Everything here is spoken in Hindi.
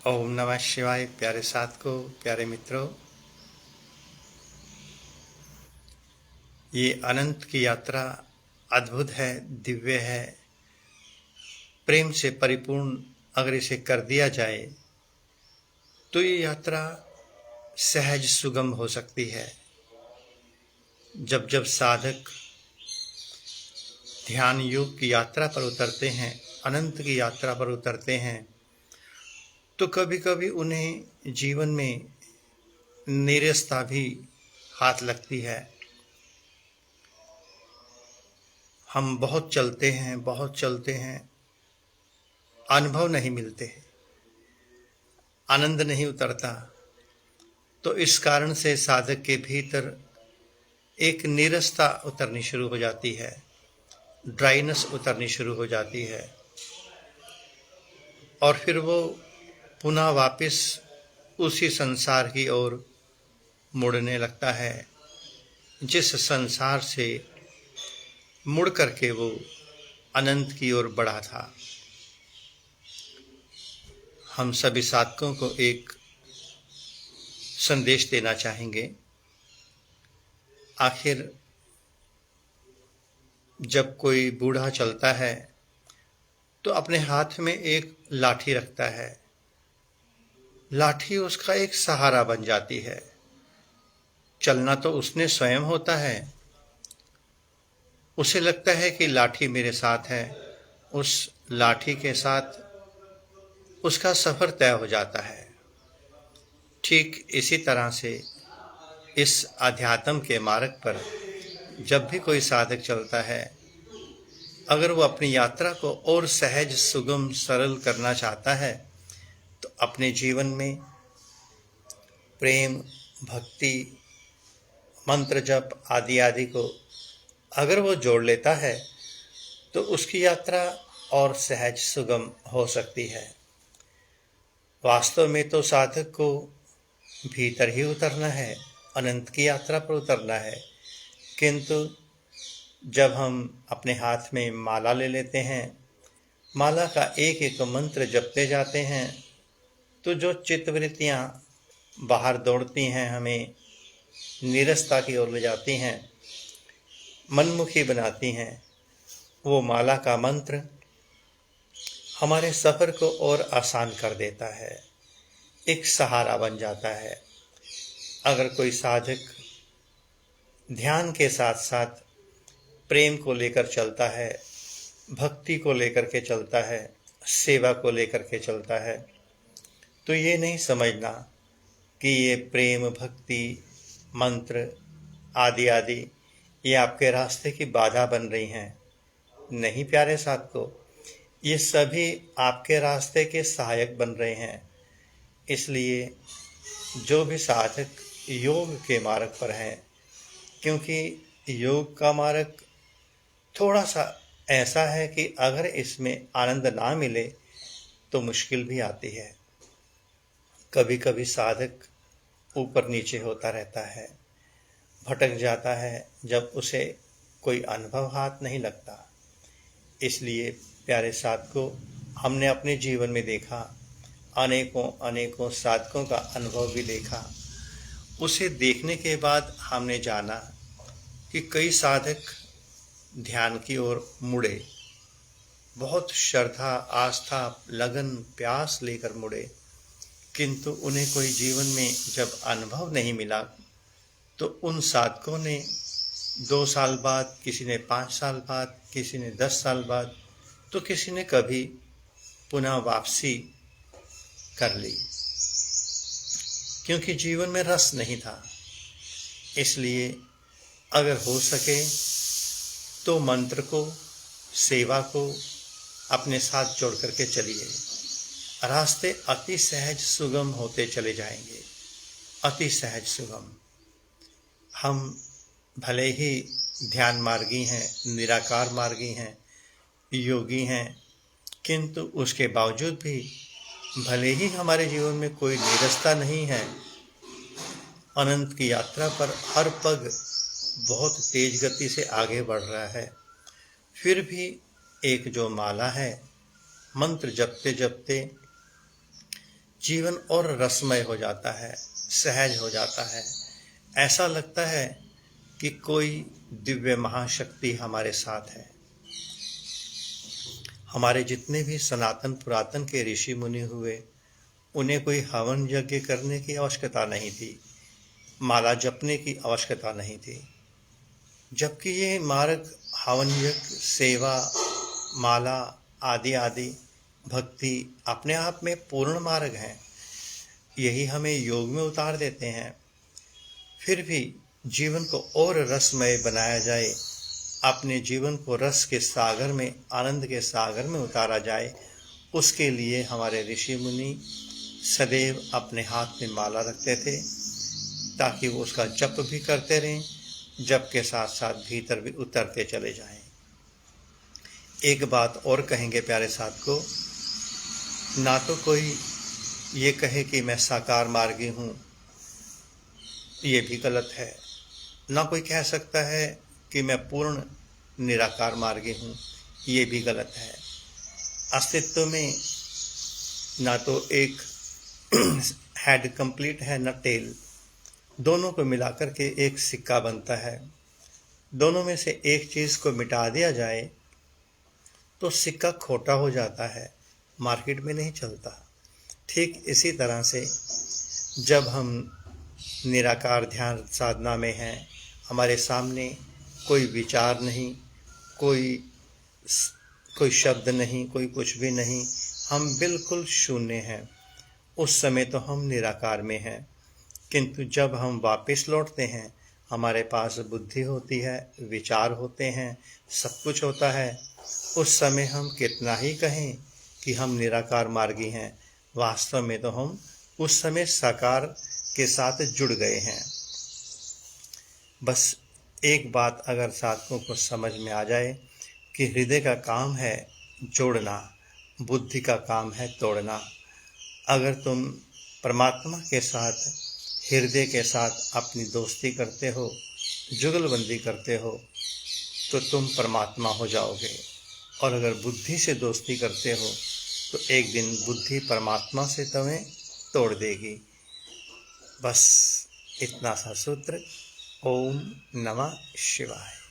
ओम नमः शिवाय। प्यारे साधकों, प्यारे मित्रों, ये अनंत की यात्रा अद्भुत है, दिव्य है। प्रेम से परिपूर्ण अगर इसे कर दिया जाए तो ये यात्रा सहज सुगम हो सकती है। जब जब साधक ध्यान योग की यात्रा पर उतरते हैं, अनंत की यात्रा पर उतरते हैं, तो कभी कभी उन्हें जीवन में नीरसता भी हाथ लगती है। हम बहुत चलते हैं, अनुभव नहीं मिलते, आनंद नहीं उतरता। तो इस कारण से साधक के भीतर एक नीरसता उतरनी शुरू हो जाती है, ड्राइनेस उतरनी शुरू हो जाती है, और फिर वो पुनः वापस उसी संसार की ओर मुड़ने लगता है, जिस संसार से मुड़ करके वो अनंत की ओर बढ़ा था। हम सभी साधकों को एक संदेश देना चाहेंगे। आखिर जब कोई बूढ़ा चलता है तो अपने हाथ में एक लाठी रखता है। लाठी उसका एक सहारा बन जाती है। चलना तो उसने स्वयं होता है। उसे लगता है कि लाठी मेरे साथ है। उस लाठी के साथ उसका सफर तय हो जाता है। ठीक इसी तरह से इस आध्यात्म के मार्ग पर जब भी कोई साधक चलता है, अगर वो अपनी यात्रा को और सहज सुगम सरल करना चाहता है तो अपने जीवन में प्रेम, भक्ति, मंत्र जप आदि आदि को अगर वो जोड़ लेता है तो उसकी यात्रा और सहज सुगम हो सकती है। वास्तव में तो साधक को भीतर ही उतरना है, अनंत की यात्रा पर उतरना है। किंतु जब हम अपने हाथ में माला ले लेते हैं, माला का एक एक मंत्र जपते जाते हैं, तो जो चित्तवृत्तियां बाहर दौड़ती हैं, हमें नीरसता की ओर ले जाती हैं, मनमुखी बनाती हैं, वो माला का मंत्र हमारे सफ़र को और आसान कर देता है, एक सहारा बन जाता है। अगर कोई साधक ध्यान के साथ साथ प्रेम को लेकर चलता है, भक्ति को लेकर के चलता है, सेवा को लेकर के चलता है, तो ये नहीं समझना कि ये प्रेम, भक्ति, मंत्र आदि आदि ये आपके रास्ते की बाधा बन रही हैं। नहीं प्यारे साथियों, ये सभी आपके रास्ते के सहायक बन रहे हैं। इसलिए जो भी साधक योग के मार्ग पर हैं, क्योंकि योग का मार्ग थोड़ा सा ऐसा है कि अगर इसमें आनंद ना मिले तो मुश्किल भी आती है। कभी कभी साधक ऊपर नीचे होता रहता है, भटक जाता है जब उसे कोई अनुभव हाथ नहीं लगता। इसलिए प्यारे साधकों, हमने अपने जीवन में देखा, अनेकों अनेकों साधकों का अनुभव भी देखा। उसे देखने के बाद हमने जाना कि कई साधक ध्यान की ओर मुड़े, बहुत श्रद्धा, आस्था, लगन, प्यास लेकर मुड़े, किंतु उन्हें कोई जीवन में जब अनुभव नहीं मिला तो उन साधकों ने 2 साल बाद, किसी ने 5 साल बाद, किसी ने 10 साल बाद, तो किसी ने कभी पुनः वापसी कर ली, क्योंकि जीवन में रस नहीं था। इसलिए अगर हो सके तो मंत्र को, सेवा को अपने साथ जोड़ करके चलिए। रास्ते अति सहज सुगम होते चले जाएंगे, अति सहज सुगम। हम भले ही ध्यान मार्गी हैं, निराकार मार्गी हैं, योगी हैं, किंतु उसके बावजूद भी भले ही हमारे जीवन में कोई नीरसता नहीं है, अनंत की यात्रा पर हर पग बहुत तेज गति से आगे बढ़ रहा है, फिर भी एक जो माला है, मंत्र जपते जपते जीवन और रसमय हो जाता है, सहज हो जाता है। ऐसा लगता है कि कोई दिव्य महाशक्ति हमारे साथ है। हमारे जितने भी सनातन पुरातन के ऋषि मुनि हुए, उन्हें कोई हवन यज्ञ करने की आवश्यकता नहीं थी, माला जपने की आवश्यकता नहीं थी, जबकि ये मार्ग हवन यज्ञ, सेवा, माला आदि आदि भक्ति अपने आप में पूर्ण मार्ग हैं। यही हमें योग में उतार देते हैं। फिर भी जीवन को और रसमय बनाया जाए, अपने जीवन को रस के सागर में, आनंद के सागर में उतारा जाए, उसके लिए हमारे ऋषि मुनि सदैव अपने हाथ में माला रखते थे, ताकि वो उसका जप भी करते रहें, जप के साथ साथ भीतर भी उतरते चले जाएं। एक बात और कहेंगे प्यारे साथ को, ना तो कोई ये कहे कि मैं साकार मार्गी हूँ, ये भी गलत है। ना कोई कह सकता है कि मैं पूर्ण निराकार मार्गी हूँ, ये भी गलत है। अस्तित्व में ना तो एक हेड कंप्लीट है, ना टेल। दोनों को मिलाकर के एक सिक्का बनता है। दोनों में से एक चीज़ को मिटा दिया जाए तो सिक्का खोटा हो जाता है, मार्केट में नहीं चलता। ठीक इसी तरह से जब हम निराकार ध्यान साधना में हैं, हमारे सामने कोई विचार नहीं, कोई शब्द नहीं, कोई कुछ भी नहीं, हम बिल्कुल शून्य हैं, उस समय तो हम निराकार में हैं। किंतु जब हम वापस लौटते हैं, हमारे पास बुद्धि होती है, विचार होते हैं, सब कुछ होता है, उस समय हम कितना ही कहें कि हम निराकार मार्गी हैं, वास्तव में तो हम उस समय साकार के साथ जुड़ गए हैं। बस एक बात अगर साधकों को समझ में आ जाए कि हृदय का काम है जोड़ना, बुद्धि का काम है तोड़ना। अगर तुम परमात्मा के साथ, हृदय के साथ अपनी दोस्ती करते हो, जुगलबंदी करते हो, तो तुम परमात्मा हो जाओगे। और अगर बुद्धि से दोस्ती करते हो तो एक दिन बुद्धि परमात्मा से तुम्हें तोड़ देगी। बस इतना सा सूत्र। ओम नमः शिवाय।